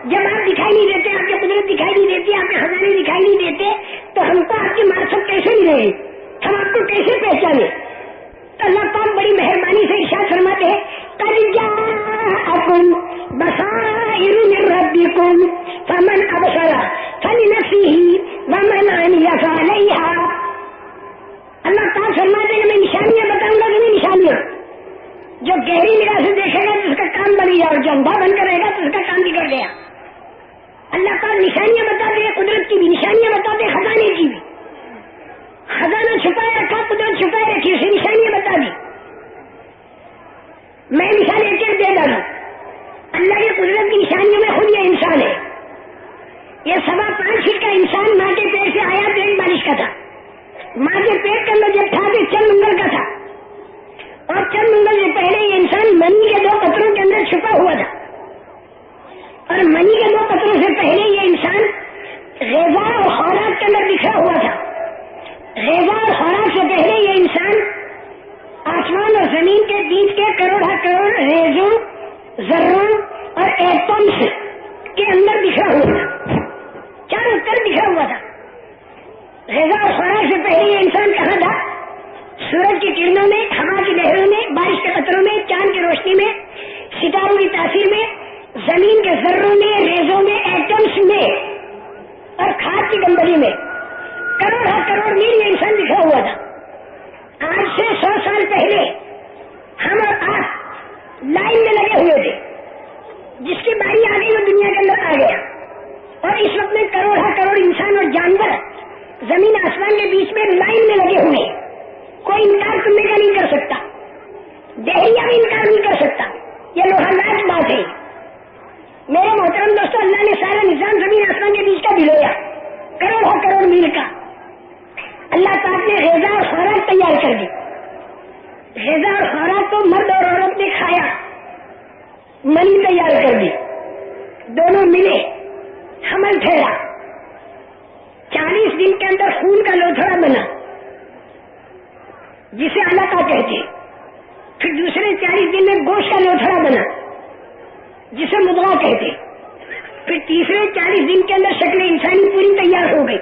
جب آپ دکھائی نہیں دیتے، آپ کی قدرت دکھائی نہیں دیتی، آپ کے خزانے دکھائی نہیں دیتے، تو ہم کو آپ کی معرفت کیسے ملے گی؟ ہم آپ کو کیسے پہچانے؟ تو اللہ پاک بڑی مہربانی سے ارشاد فرماتے ہیں قد جاءکم بصائر من ربکم فمن ابصر فلنفسہ ومن عمی فعلیہا۔ اللہ پاک فرماتے ہیں میں نشانیاں بتاؤں گا، کہ نشانیاں جو گہری نگاہ سے دیکھے گا تو اس کا کام بن گیا، اور جو اندھا بن کر رہے گا تو اس کا کام بگڑ گیا۔ اللہ پاک نشانیاں بتاتے ہیں، قدرت کی بھی نشانیاں بتاتے ہیں، خزانے کی بھی۔ خزانہ چھپائے رکھا، قدرت چھپائے رکھی، اسے نشانیاں بتا دی۔ میں مثال ایک ایک دے ڈالوں۔ اللہ کی قدرت کی نشانیوں میں خود یہ انسان ہے۔ یہ 5.25 فٹ کا انسان ماں کے پیٹ سے آیا، پیٹ بارش کا تھا۔ ماں کے پیٹ کے اندر جب تھا تو چند انگل کا تھا، اور چند انگل سے پہلے یہ انسان منی کے 2 قطروں کے اندر چھپا ہوا تھا، اور منی کے 2 قطروں سے پہلے یہ انسان غذا اور خوراک کے اندر بکھرا ہوا تھا۔ غذا اور خوراک سے پہلے یہ انسان آسمان اور زمین کے بیچ کے کروڑ ریزوں، ذروں اور ایٹمس کے اندر بکھرا ہوا تھا، چاروں طرف بکھرا ہوا تھا۔ غذا اور خوراک سے پہلے یہ انسان کہاں تھا؟ سورج کی کرنوں میں، ہوا کی لہروں میں، بارش کے قطروں میں، چاند کی روشنی میں، ستاروں کی تاثیر میں، زمین کے ذروں میں، ریزوں میں، ایٹمس میں، اور کھاد کی گندگی میں کروڑ میل یہ انسان لکھا ہوا تھا۔ آج سے 100 سال پہلے ہم اور آپ لائن میں لگے ہوئے تھے، جس کی باری آ گئی وہ دنیا کے اندر آ گیا، اور اس وقت میں کروڑ انسان اور جانور زمین آسمان کے بیچ میں لائن میں لگے ہوئے، کوئی انکار کرنے کا نہیں کر سکتا، دہیا بھی انکار نہیں کر سکتا، یہ لوہا بات ہے۔ میرے محترم دوستو، اللہ نے سارا نظام زمین آسمان کے بیچ کا بھلویا، کروڑ میل کا۔ اللہ پاک نے غذا اور خوراک تیار کر دی، غذا اور خوراک کو مرد اور عورت نے کھایا، منی تیار کر دی، دونوں ملے، حمل ٹھہرا، 40 دن کے اندر خون کا لوتھڑا بنا جسے علقہ کہتے ہیں، پھر دوسرے 40 دن میں گوشت کا لوتھڑا بنا جسے مضغہ کہتے ہیں، پھر تیسرے 40 دن کے اندر شکل انسانی پوری تیار ہو گئی،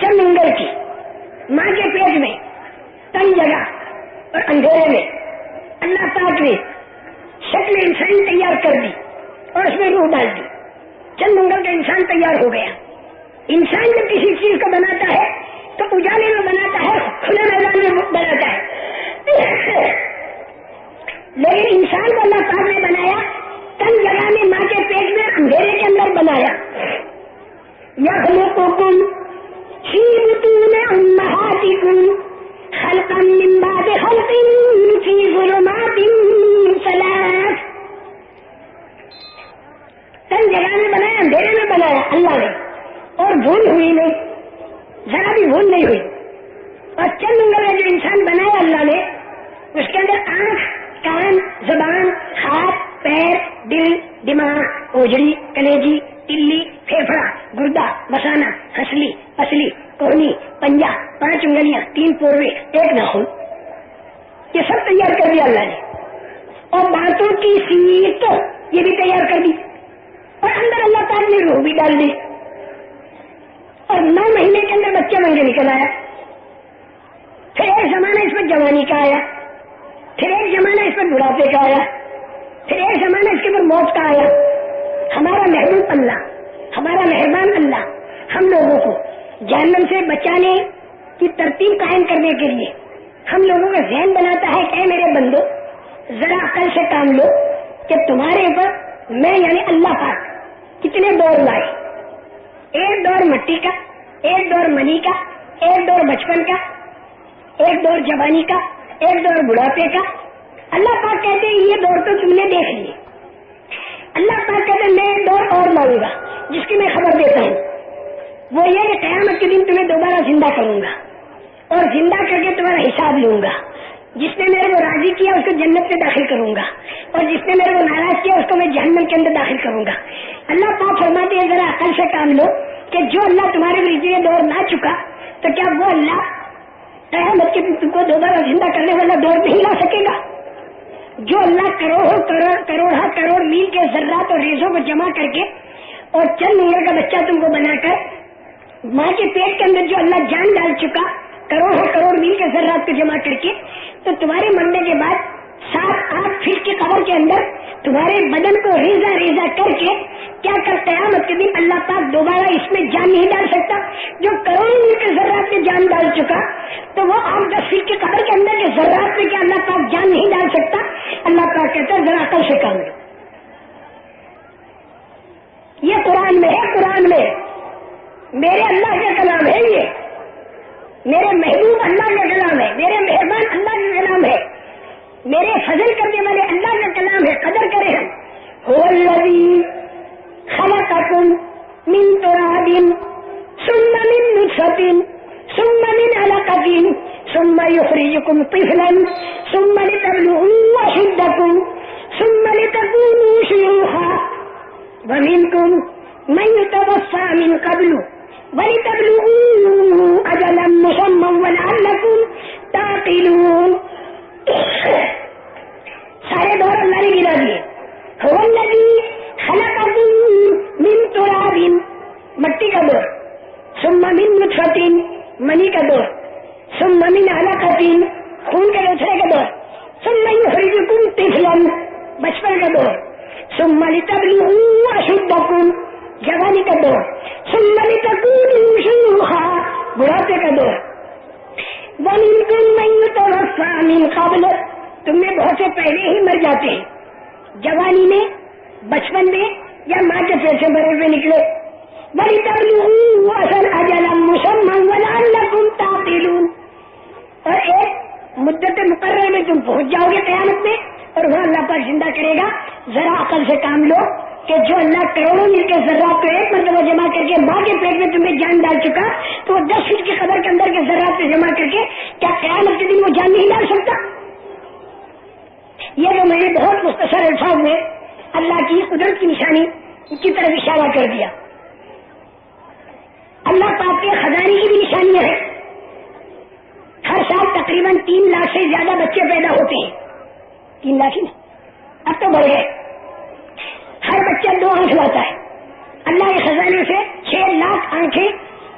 چند انگل کی، ماں کے پیٹ میں، تنگ جگہ اور اندھیرے میں اللہ پاک نے شکل انسانی تیار کر دی اور اس میں روح ڈال دی، چند انگل کا انسان تیار ہو گیا۔ انسان جب کسی چیز کو بناتا ہے تو اجالے میں بناتا ہے، کھلے میدان میں بناتا ہے، لیکن انسان کو اللہ پاک نے بنایا تنگ جگہ میں، ماں کے پیٹ میں، اندھیرے کے اندر بنایا۔ یخلقکم فی بطون امہاتکم خلقا من بعد خلق فی ظلمات 3۔ تنگ جگہ میں بنایا، اندھیرے میں بنایا اللہ نے، اور بھول ہوئی نہیں، ذرا بھی بھول نہیں ہوئی۔ اور چند انگل جو انسان بنایا اللہ نے، اس کے اندر آنکھ، کان، زبان، ہاتھ، پیر، دل، دماغ، اوجڑی، کلیجی، تلی، پھیپھڑا، گردہ، مسانہ، ہنسلی، پسلی، کوہنی، پنجہ، 5 انگلیاں، 3 پوروے، 1 ناخن، یہ سب تیار کر دیا اللہ نے۔ اور باتوں کی سیٹ یہ بھی تیار کر دی، اور اندر اللہ تعالیٰ نے روح بھی ڈال دی، اور 9 مہینے کے اندر بچہ بن کے نکل آیا۔ پھر ایک زمانہ اس پر جوانی کا آیا، پھر ایک زمانہ اس پر بڑھاپے کا آیا، پھر ایک زمانہ اس کے اوپر موت کا آیا۔ ہمارا محبوب اللہ، ہمارا مہربان اللہ ہم لوگوں کو جہنم سے بچانے کی ترتیب قائم کرنے کے لیے ہم لوگوں کا ذہن بناتا ہے کہ اے میرے بندو، ذرا عقل سے کام لو کہ تمہارے اوپر میں یعنی اللہ پاک کتنے دور لائے، ایک دور مٹی کا، ایک دور منی کا، ایک دور بچپن کا، ایک دور جوانی کا، ایک دور بڑھاپے کا۔ اللہ پاک کہتے ہیں یہ دور تو تم نے دیکھ لیے، اللہ پاک کہتے ہیں میں ایک دور اور لاؤں گا جس کی میں خبر دیتا ہوں، وہ یہ کہ قیامت کے دن تمہیں دوبارہ زندہ کروں گا اور زندہ کر کے تمہارا حساب لوں گا۔ جس نے میرے کو راضی کیا اس کو جنت میں داخل کروں گا، اور جس نے میرے کو ناراض کیا اس کو میں جہنم کے اندر داخل کروں گا۔ اللہ پاک فرماتے ہیں ذرا عقل سے کام لو کہ جو اللہ تمہارے لیے دور نہ چکا تو کیا وہ اللہ قیامت کے دن تم کو دوبارہ زندہ کرنے والا دور نہیں لا سکے گا؟ جو اللہ کروڑ میل کے کے ذرات اور ریزوں کو جمع کر کے اور چند انگل کا بچہ تم کو بنا کر ماں کے پیٹ کے اندر جو اللہ جان ڈال چکا کروڑ میل کے ذرات کو جمع کر کے، تو تمہارے مرنے کے بعد 7-8 فٹ کی قبر کے اندر تمہارے بدن کو ریزہ ریزہ کر کے کیا کر قیامت کے دن اللہ پاک دوبارہ اس میں جان نہیں ڈال سکتا؟ جو کروڑوں میل کے ذرات میں جان ڈال چکا تو وہ 8-10 فٹ کی قبر کے اندر کے ذرات میں کیا اللہ پاک جان نہیں ڈال سکتا؟ اللہ پاک کہتا ہے ذرا عقل سے کام لو. یہ قرآن میں ہے، قرآن میں میرے اللہ کا کلام ہے، یہ میرے محبوب اللہ کا کلام ہے، میرے مہربان اللہ کا کلام ہے، میرے فضل کرنے والے اللہ کا کلام ہے. قدر کریں ہم. هو الذی خلقکم من تراب ثم من نطفة ثم من علقة ثم یخرجکم طفلا ثم لتبلغوا اشدکم ثم لتکونوا شیوخا ومنکم من یتوفى من قبل ولتبلغوا اجلا مسمى ولعلکم تعقلون. سارے دور اللہ نے گرا دیے. هو الذی خلقکم من تراب، مٹی کا دور، ثم من نطفة، منی کا دور، ثم من علقة، خون کے لوتھڑے کا دور، ثم یخرجکم طفلا، بچپن کا دور، ثم لتبلغوا اشدکم، جوانی کا دور، ثم لتکونوا شیوخا، بڑھاپے کا دور. وَمِنْكُمْ مَنْ يُتَوَفَّى مِنْ قَبْلُ، تم میں بہت سے پہلے ہی مر جاتے ہیں، جوانی میں، بچپن میں، یا ماں کے پیٹ سے مرے ہوئے نکلے. وَلِتَبْلُغُوا أَجَلًا مُّسَمًّى وَلَعَلَّكُمْ تَعْقِلُونَ، اور ایک مدت مقررہ میں تم پہنچ جاؤ گے قیامت میں، اور وہ اللہ پاک زندہ کرے گا. ذرا عقل سے کام لو کہ جو اللہ کروڑوں مل کے ذرات کو ایک مرتبہ جمع کر کے ماں کے پیٹ میں تمہیں جان ڈال چکا، تو وہ 10 فٹ کی قبر کے اندر کے ذرات کو جمع کر کے کیا قیامت کے دن وہ جان نہیں ڈال سکتا؟ یہ جو میں نے بہت مختصر الفاظ میں اللہ کی قدرت کی نشانی کی طرف اشارہ کر دیا. اللہ پاک کے خزانے کی بھی نشانیاں ہیں. ہر سال تقریباً 3 لاکھ سے زیادہ بچے پیدا ہوتے ہیں. 3 لاکھ ہی اب تو بڑھ گئے. ہر بچہ 2 آنکھ لاتا ہے. اللہ کے خزانے سے 6 لاکھ آنکھیں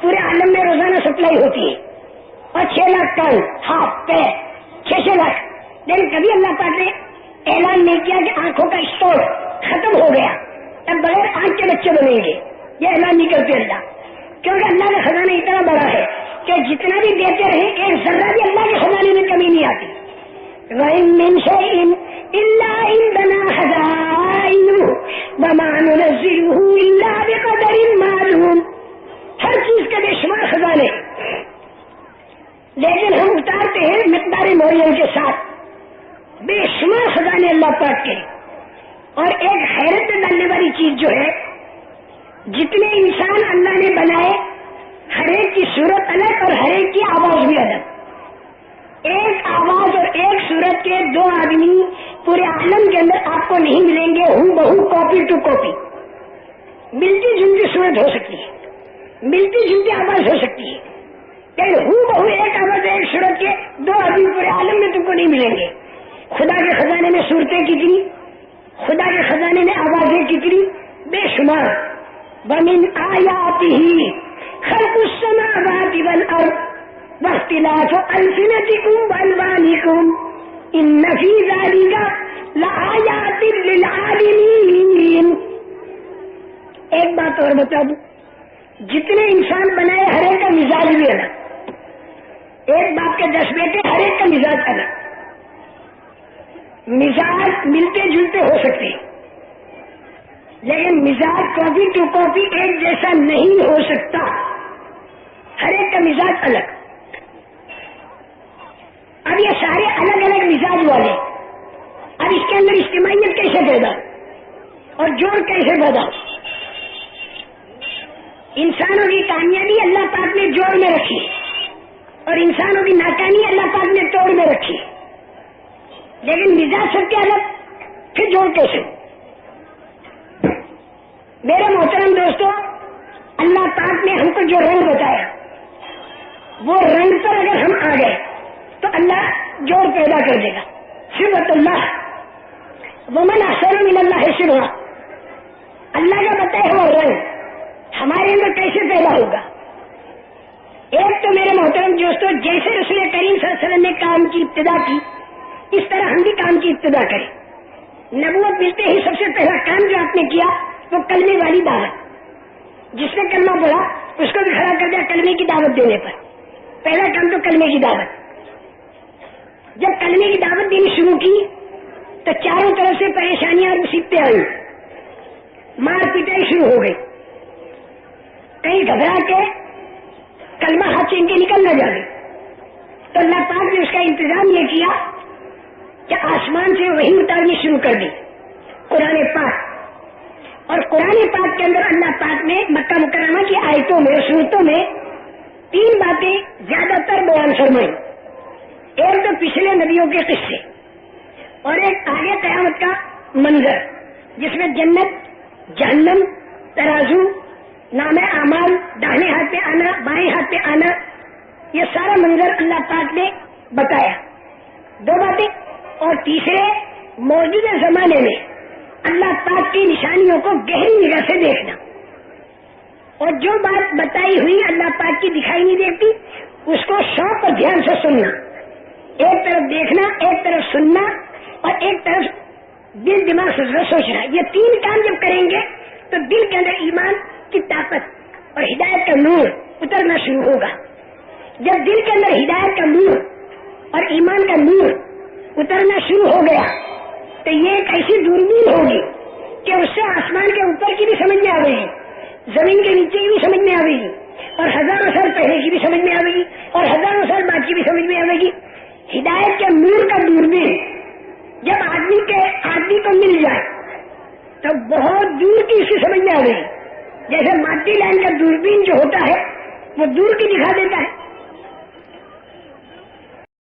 پورے عالم میں روزانہ سپلائی ہوتی ہے، اور 6 لاکھ کان، ہاتھ، پیر، 6 لاکھ. لیکن کبھی اللہ پاک نے اعلان نہیں کیا کہ آنکھوں کا اسٹور ختم ہو گیا، اب بغیر آنکھ کے بچے بنیں گے. یہ اعلان نہیں کرتے اللہ، کیونکہ اللہ کا خزانہ اتنا بڑا ہے کہ جتنا بھی دیتے رہے ایک ذرہ بھی اللہ کے خزانے میں کمی نہیں آتی. وَإِن مِّن شَيْءٍ إِلَّا عِندَنَا خَزَائِنُهُ وَمَا نُنَزِّلُهُ إِلَّا بِقَدَرٍ مَّعْلُومٍ. ہر چیز کے بے شمار خزانے، لیکن ہم اتارتے ہیں مقدار معین کے ساتھ. بے شمار خزانے اللہ پاک کے. اور ایک حیرت میں ڈالنے والی چیز جو ہے، جتنے انسان اللہ نے بنائے ہر ایک کی صورت الگ اور ہر ایک کی آواز بھی الگ. ایک آواز اور ایک صورت کے 2 آدمی پورے عالم کے اندر آپ کو نہیں ملیں گے. ہوں بہو، کاپی ٹو کاپی. ملتی جلتی صورت ہو سکتی ہے، ملتی جلتی آواز ہو سکتی ہے، لیکن ہوں بہو ایک آواز ایک صورت کے 2 آدمی پورے عالم میں تم کو نہیں ملیں گے. خدا کے خزانے میں صورتیں کتنی، خدا کے خزانے میں آوازیں کتنی، بے شمار. وَمِنْ آيَاتِهِ خَلْقُ السَّمَاوَاتِ وَالْأَرْضِ وَاخْتِلَافُ أَلْسِنَتِكُمْ وَأَلْوَانِكُمْ إِنَّ فِي ذَلِكَ لَآيَاتٍ لِلْعَالِمِينَ. ایک بات اور بتا دوں، جتنے انسان بنائے ہر ایک کا مزاج بھی الگ. ایک باپ کے 10 بیٹے، ہر ایک کا مزاج الگ. مزاج ملتے جلتے ہو سکتے ہیں، لیکن مزاج کاپی ٹو کاپی ایک جیسا نہیں ہو سکتا. ہر ایک کا مزاج الگ. اب یہ سارے الگ الگ مزاج والے، اب اس کے اندر اجتماعیت کیسے پیدا اور جوڑ کیسے پیدا؟ انسانوں کی کامیابی اللہ پاک نے جوڑ میں رکھی، اور انسانوں کی ناکامی اللہ پاک نے توڑ میں رکھی. لیکن مزاج سب کے الگ، پھر جوڑ کیسے؟ میرے محترم دوستوں، اللہ پاک نے ہم کو جو رنگ بتایا، وہ رنگ پر اگر ہم آ گئے تو اللہ جوڑ پیدا کر دے گا. صفت اللہ، ومن احسن من اللہ صفۃ، ہوتا ہے وہ رنگ ہمارے اندر کیسے پیدا ہوگا؟ ایک تو میرے محترم دوستو، جیسے رسول کریم صلی اللہ علیہ وسلم نے کام کی ابتدا کی، اس طرح ہم بھی کام کی ابتدا کریں۔ نبوت ملتے ہی سب سے پہلا کام جو آپ نے کیا وہ کلمے والی دعوت، جس نے کلمہ پڑھا اس کو بھی کھڑا کر دیا کلمے کی دعوت دینے پر۔ پہلا کام تو کلمے کی دعوت۔ جب کلمے کی دعوت دینی شروع کی تو چاروں طرف سے پریشانیاں اور مصیبتیں آئی، مار پیٹائی شروع ہو گئی، کئی گھبرا کے کلمہ ہاتھ سے ان کے نکل نہ جائے، تو اللہ پاک نے اس کا انتظام یہ کیا کہ آسمان سے وحی اتارنی شروع کر دی، قرآن پاک۔ اور قرآن پاک کے اندر اللہ پاک نے مکہ مکرمہ کی آیتوں میں، صورتوں میں 3 باتیں زیادہ تر بیان فرمائی۔ ایک تو پچھلے نبیوں کے قصے، اور ایک آگے قیامت کا منظر جس میں جنت، جہنم، ترازو، نام اعمال، داہنے ہاتھ پہ آنا، بائیں ہاتھ پہ آنا، یہ سارا منظر اللہ پاک نے بتایا۔ 2 باتیں، اور تیسرے موجودہ زمانے میں اللہ پاک کی نشانیوں کو گہری نگاہ سے دیکھنا، اور جو بات بتائی ہوئی اللہ پاک کی دکھائی نہیں دیتی اس کو شوق اور دھیان سے سننا، ایک طرف دیکھنا، ایک طرف سننا، اور ایک طرف دل دماغ سے سوچنا۔ یہ 3 کام جب کریں گے تو دل کے اندر ایمان کی طاقت اور ہدایت کا نور اترنا شروع ہوگا۔ جب دل کے اندر ہدایت کا نور اور ایمان کا نور اترنا شروع ہو گیا تو یہ ایک ایسی دوربین ہوگی کہ اس سے آسمان کے اوپر کی بھی سمجھ میں آئے گی، زمین کے نیچے کی بھی سمجھ میں آئے گی، اور ہزاروں سال پہلے کی بھی سمجھ میں آئے گی، اور ہزاروں سال بعد کی بھی سمجھ میں آئے گی۔ ہدایت کے نور کا دوربین جب آدمی کو مل جائے تو بہت دور کی اس کی سمجھ میں آ گئی۔ جیسے مادی لائن کا دوربین جو ہوتا ہے وہ دور کی دکھا دیتا ہے،